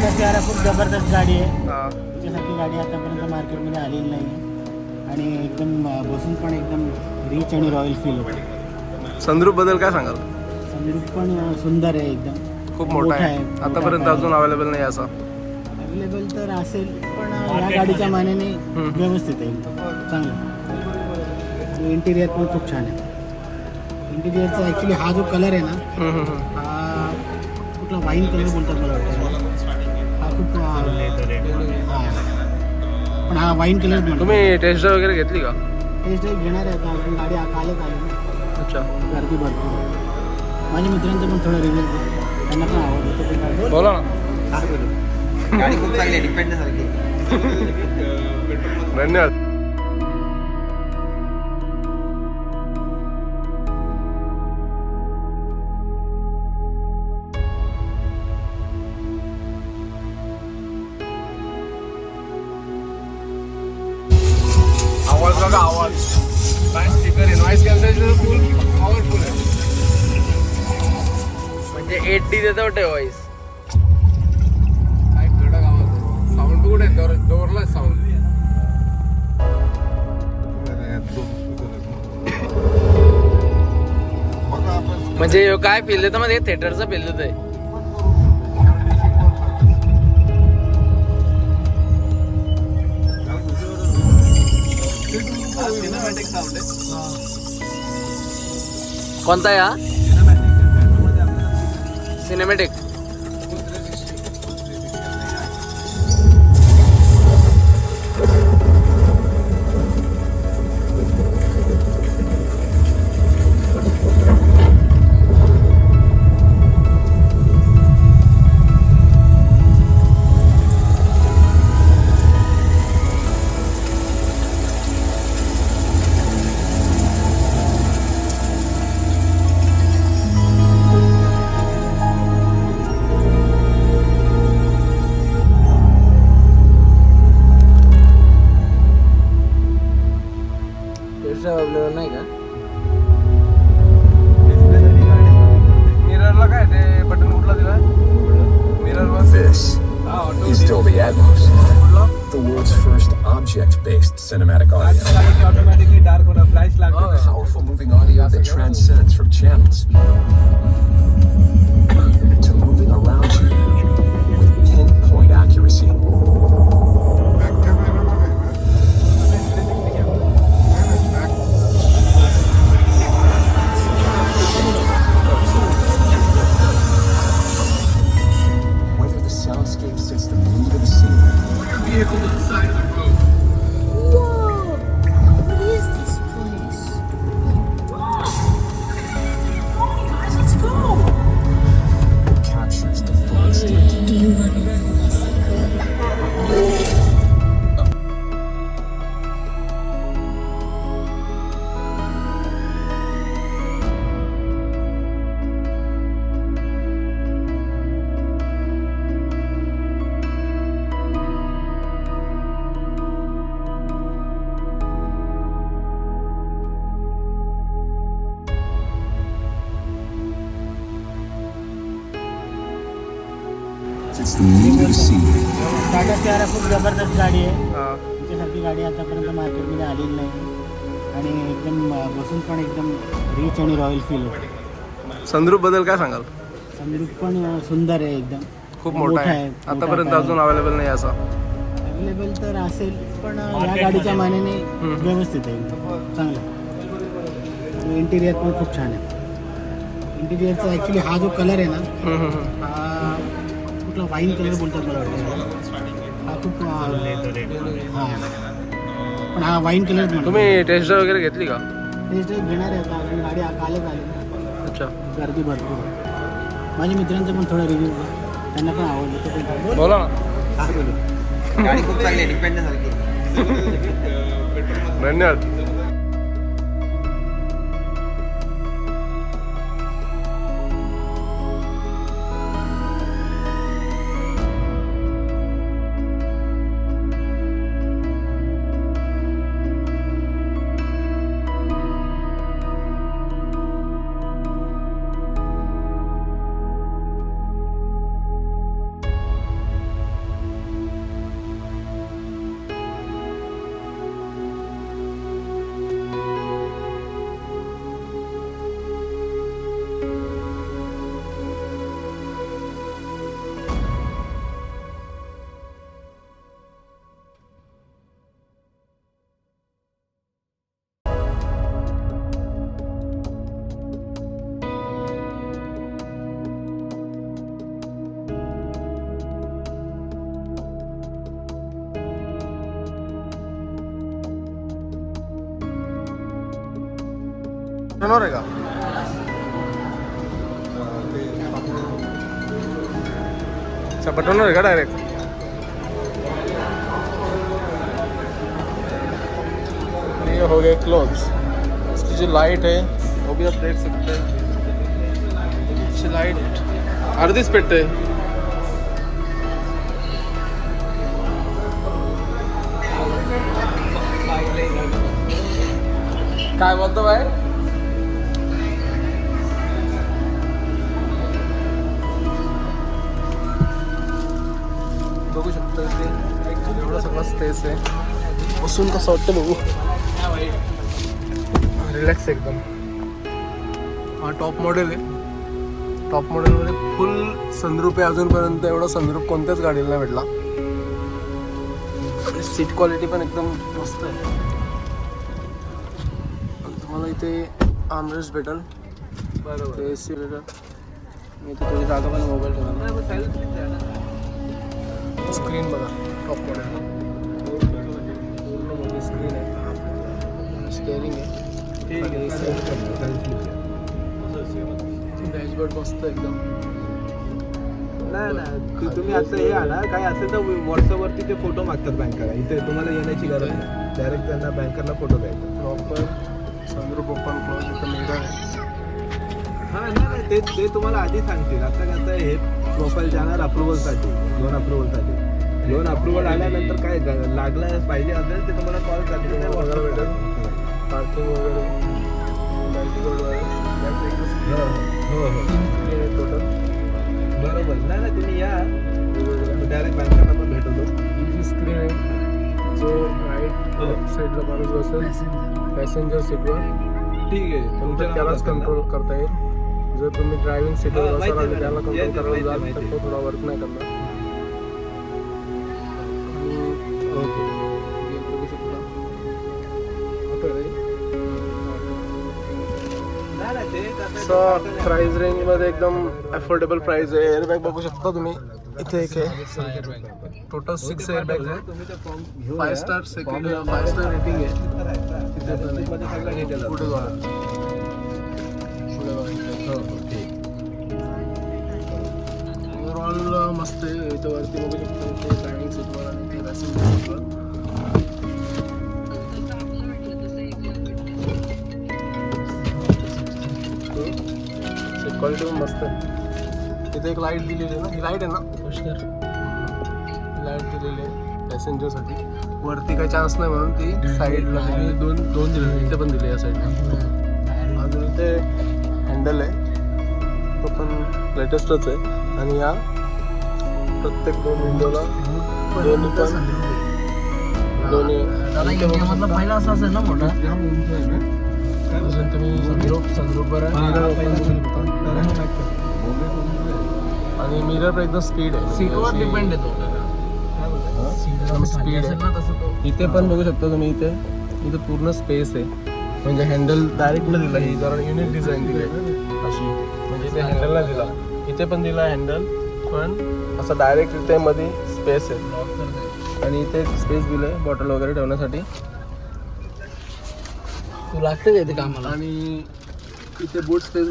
Tata Sierra खूप जबरदस्त गाडी आहे. हा. त्याच्यासारखी गाडी आतापर्यंत मार्केटमध्ये आलेली नाही आहे आणि एकदम बसून पण एकदम रिच आणि रॉयल फील होतं. संद्रूप बद्दल काय सांगाल? संदूक पण सुंदर आहे, एकदम खूप मोठा आहे. आतापर्यंत अजून अवेलेबल नाही असा. अवेलेबल तर असेल पण या गाडीच्या मानाने व्यवस्थित आहे, एकदम चांगलं. इंटिरियर पण खूप छान आहे. इंटिरियरचा ॲक्च्युली हा जो कलर आहे ना, हा कुठला वाईन कलर बोलतात मला वाटतं. हा खूप पण हा वाईन कलर म्हणतो. तुम्ही टेस्ट ड्राईव्ह वगैरे घेतली का? टेस्ट ड्राईव्ह घेणार आहे आता, अजून गाडी कालच आली ना. अच्छा. गर्दी भरपूर. माझ्या मित्रांचं पण थोडं रिव्ह्यू त्यांना पण आवडतं. बोला ना. गाडी खूप चांगली आहे, डिपेंड सारखी. धन्यवाद. आवाज बघा, आवाज काय स्पीकर आहे, नॉईस कॅन्सलेशन फुल पॉवरफुल आहे. म्हणजे 8D देतो वाटते व्हॉइस. काय कडक आवाज आहे. साऊंड कुठे आहे? दोरला साऊंड. म्हणजे काय फील देतं मध्ये थिएटरचा फील देतोय. कोणता आहे हा? सिनेमॅटिक. अवेलेबल नाही का? मिररला काय ते बटन कुठला दिला? मिररवर. This is Dolby Atmos, the world's first object-based cinematic audio. Automatically dark होणार, फ्लॅश लागतो. Powerful moving audio that transcends from channels to moving around you with pinpoint accuracy. It's the need to see. Tata Sierra खूप जबरदस्त गाडी आहे. हा. त्याच्यासारखी गाडी आतापर्यंत मार्केटमध्ये आलेली नाही आहे आणि एकदम बसून पण एकदम रिच आणि रॉयल फील होतं. संद्रूप बद्दल काय सांगाल? संदूक पण सुंदर आहे, एकदम खूप मोठा आहे. आतापर्यंत अजून अवेलेबल नाही असा. अवेलेबल तर असेल पण या गाडीच्या मानाने व्यवस्थित आहे, एकदम चांगलं. इंटिरियर पण खूप छान आहे. इंटिरियरचा ॲक्च्युली हा जो कलर आहे ना, हा कुठला वाईन कलर बोलतात मला वाटतं. हा खूप पण हा वाईन कलर म्हणतो. तुम्ही टेस्ट ड्राईव्ह वगैरे घेतली का? टेस्ट ड्राईव्ह घेणार आहे आता, अजून गाडी कालच आली ना. अच्छा. गर्दी भरपूर. माझ्या मित्रांचं पण थोडं रिव्ह्यू त्यांना पण आवडलं. बोला ना. गाडी खूप चांगली आहे, डिपेंड सारखी. धन्यवाद. होणार आहे का? अच्छा पटवणार आहे का डायरेक्ट? ये हो गए क्लोज. इसकी जो लाइट है वो भी आप देख सकते हैं. इसकी लाइट अर्धीच पेटते. काय बोलतो बाहेर? बघू शकतो इथे एवढा सगळा स्पेस आहे. बसून कसं वाटतं बघू. रिलॅक्स एकदम. हा टॉप मॉडेल आहे. टॉप मॉडेलमध्ये फुल सनरूफ आहे. अजूनपर्यंत एवढा सनरूफ कोणत्याच गाडीला नाही भेटला. सीट क्वालिटी पण एकदम मस्त आहे. तुम्हाला इथे आर्मरेस्ट भेटेल. बरोबर ते AC भेटेल. मी इथे थोडी जागा पण मोबाईल ठेवला. स्क्रीन बघा टॉप मॉडेल. पूर्ण मोठी स्क्रीन आहे. स्टेअरिंग आहे. डॅशबोर्ड मस्त एकदम. नाही ना तुम्ही आता हे आणा काय असेल तर व्हॉट्सअपवरती ते फोटो मागतात बँकला. इथे तुम्हाला येण्याची गरज नाही. डायरेक्ट त्यांना बँकरला फोटो द्यायचा. Proper sunroof open close. इथं मिरर आहे. हां नाही ते तुम्हाला आधी सांगतील. आता कसं आहे हे प्रोफाईल जाणार अप्रुव्हलसाठी. लोन अप्रुव्हलसाठी. लोन अप्रुव्हल आल्यानंतर काय लागलं पाहिजे असेल ते तुम्हाला कॉल करतील. वगैरे भेटेल. पार्किंग वगैरे मल्टीकोड वगैरे हो टोटल. बरोबर. नाही तुम्ही या डायरेक्ट बँकरला पण भेटवतो. ही स्क्रीन आहे. जो राईट साईडला माणूस बसेल पॅसेंजर सीटवर ठीक आहे. तुमच्या त्यालाच कंट्रोल करता येईल. जर तुम्ही ड्रायव्हिंग सीटवर बसाल आणि त्याला कंट्रोल करायला जाल तर तो थोडा वर्क नाही करणार. ओके बघू शकता ऑटो आहे. प्राइस रेंजमध्ये एकदम अफोर्डेबल प्राइस आहे. एअरबॅग बघू शकता तुम्ही. इथे एक आहे. टोटल 6 एअरबॅग आहे. 5 स्टार सेकंड 5 स्टार रेटिंग आहे. तिथे पण आहे. पुढे बघा. ओव्हरऑल मस्त आहे. इथं वरती बघू शकता. इथे ड्रायव्हिंग सीटवर आणि इथे पॅसेंजर सीटवर क्वालिटी पण मस्त आहे. इथे एक लाईट दिलेली आहे ना. ही लाईट आहे ना. लाईट दिलेली आहे पॅसेंजरसाठी. वरती काही चान्स नाही म्हणून ती साईडला दोन दिले. इथे पण दिले या साईडला. अजून इथे हँडल आहे. तो पण लेटेस्टच आहे. आणि या प्रत्येक 2 विंडोला दोन्ही पहिला असा असेल ना मोठा. अजून तुम्ही सनरूफवर आणि मिरर पण एकदम स्पीड आहे. सीटवर डिपेंड येतो. स्पीड आहे. इथे पण बघू शकता तुम्ही. इथे पूर्ण स्पेस आहे. म्हणजे हँडल डायरेक्ट न दिला. ही जरा युनिक डिझाईन दिली अशी. म्हणजे इथे हँडल नाही दिला. इथे पण दिला हँडल पण असं डायरेक्ट इथे मध्ये स्पेस आहे. आणि इथे स्पेस दिलं आहे बॉटल वगैरे ठेवण्यासाठी. तू लागतं का इथे कामाला? आणि इथे बूट स्पेस